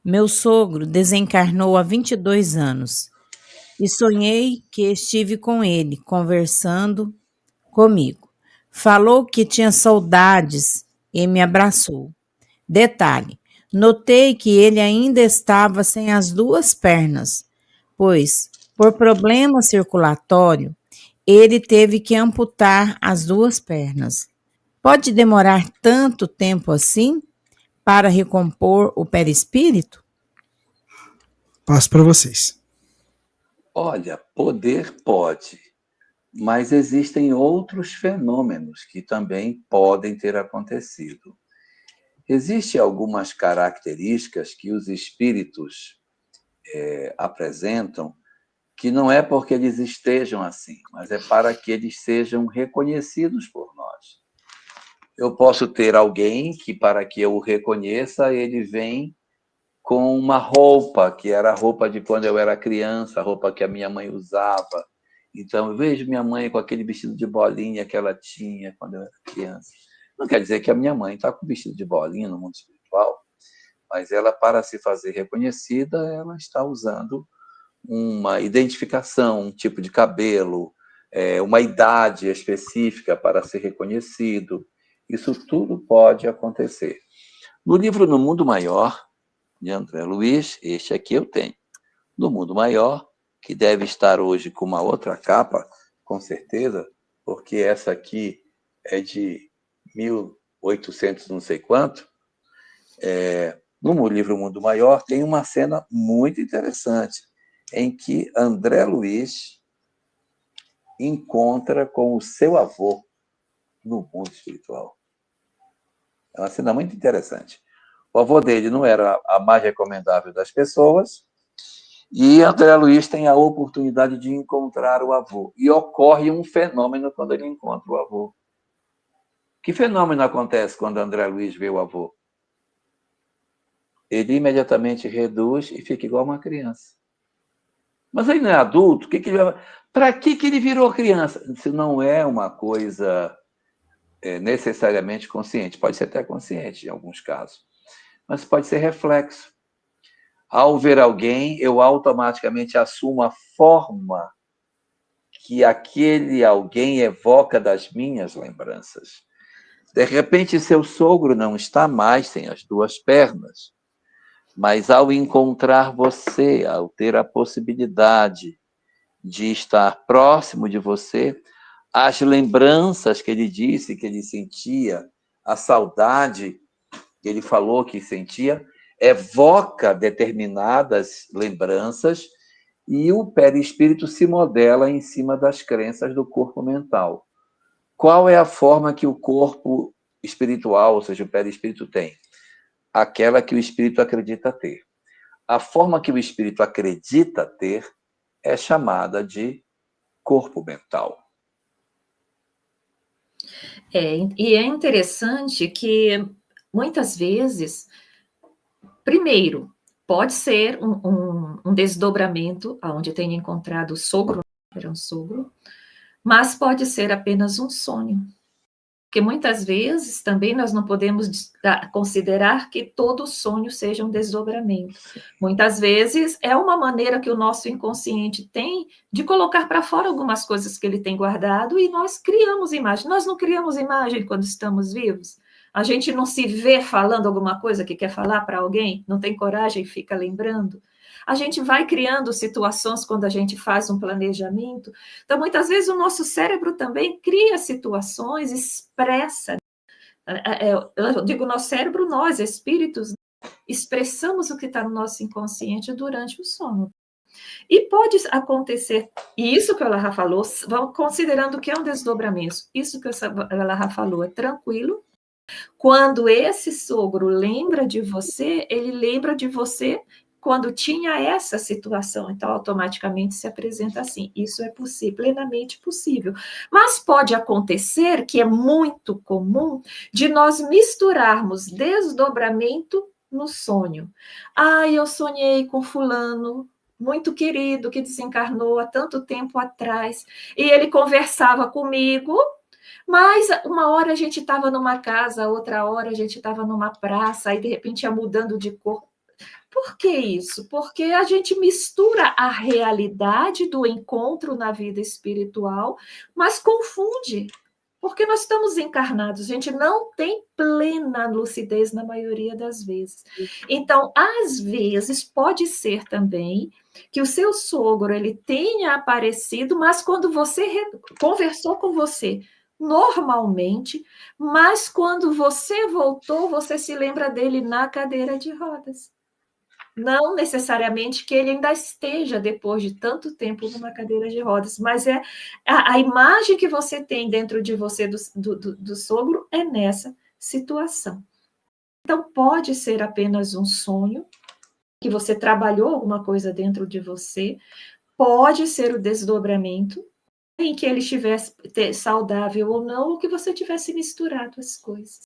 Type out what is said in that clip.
Meu sogro desencarnou há 22 anos e sonhei que estive com ele, conversando comigo. Falou que tinha saudades e me abraçou. Detalhe: notei que ele ainda estava sem as duas pernas, pois, por problema circulatório, ele teve que amputar as duas pernas. Pode demorar tanto tempo assim para recompor o perispírito? Passo para vocês. Olha, poder pode, mas existem outros fenômenos que também podem ter acontecido. Existem algumas características que os espíritos apresentam que não é porque eles estejam assim, mas é para que eles sejam reconhecidos por nós. Eu posso ter alguém que, para que eu o reconheça, ele vem com uma roupa, que era a roupa de quando eu era criança, a roupa que a minha mãe usava. Então, eu vejo minha mãe com aquele vestido de bolinha que ela tinha quando eu era criança. Não quer dizer que a minha mãe está com vestido de bolinha no mundo espiritual, mas ela, para se fazer reconhecida, ela está usando uma identificação, um tipo de cabelo, uma idade específica para ser reconhecido. Isso tudo pode acontecer. No livro No Mundo Maior, de André Luiz, este aqui eu tenho. No Mundo Maior, que deve estar hoje com uma outra capa, com certeza, porque essa aqui é de 1800 não sei quanto. No livro Mundo Maior tem uma cena muito interessante, em que André Luiz encontra com o seu avô no mundo espiritual. É uma cena muito interessante. O avô dele não era a mais recomendável das pessoas, e André Luiz tem a oportunidade de encontrar o avô. E ocorre um fenômeno quando ele encontra o avô. Que fenômeno acontece quando André Luiz vê o avô? Ele imediatamente reduz e fica igual uma criança. Mas ele não é adulto? Para que ele virou criança? Isso não é uma coisa necessariamente consciente. Pode ser até consciente em alguns casos, mas pode ser reflexo. Ao ver alguém, eu automaticamente assumo a forma que aquele alguém evoca das minhas lembranças. De repente, seu sogro não está mais sem as duas pernas, mas ao encontrar você, ao ter a possibilidade de estar próximo de você, as lembranças que ele disse que ele sentia, a saudade que ele falou que sentia, evoca determinadas lembranças e o perispírito se modela em cima das crenças do corpo mental. Qual é a forma que o corpo espiritual, ou seja, o perispírito tem? Aquela que o espírito acredita ter. A forma que o espírito acredita ter é chamada de corpo mental. E é interessante que, muitas vezes, primeiro, pode ser um desdobramento, onde tenha encontrado o sogro, era um sogro, mas pode ser apenas um sonho. Porque muitas vezes também nós não podemos considerar que todo sonho seja um desdobramento. Muitas vezes é uma maneira que o nosso inconsciente tem de colocar para fora algumas coisas que ele tem guardado e nós criamos imagem. Nós não criamos imagem quando estamos vivos. A gente não se vê falando alguma coisa que quer falar para alguém, não tem coragem e fica lembrando. A gente vai criando situações quando a gente faz um planejamento. Então, muitas vezes, o nosso cérebro também cria situações, expressa. Eu digo nosso cérebro, nós, espíritos, expressamos o que está no nosso inconsciente durante o sono. E pode acontecer, e isso que a Lara falou, considerando que é um desdobramento, isso que a Lara falou é tranquilo. Quando esse sogro lembra de você, ele lembra de você quando tinha essa situação, então automaticamente se apresenta assim. Isso é possível, plenamente possível. Mas pode acontecer, que é muito comum, de nós misturarmos desdobramento no sonho. Eu sonhei com fulano, muito querido, que desencarnou há tanto tempo atrás, e ele conversava comigo, mas uma hora a gente estava numa casa, outra hora a gente estava numa praça, aí de repente ia mudando de cor. Por que isso? Porque a gente mistura a realidade do encontro na vida espiritual, mas confunde. Porque nós estamos encarnados, a gente não tem plena lucidez na maioria das vezes. Então, às vezes, pode ser também que o seu sogro ele tenha aparecido, mas quando você conversou com você normalmente, mas quando você voltou, você se lembra dele na cadeira de rodas. Não necessariamente que ele ainda esteja, depois de tanto tempo, numa cadeira de rodas, mas é a imagem que você tem dentro de você do sogro é nessa situação. Então, pode ser apenas um sonho, que você trabalhou alguma coisa dentro de você, pode ser o desdobramento, em que ele estivesse saudável ou não, ou que você tivesse misturado as coisas.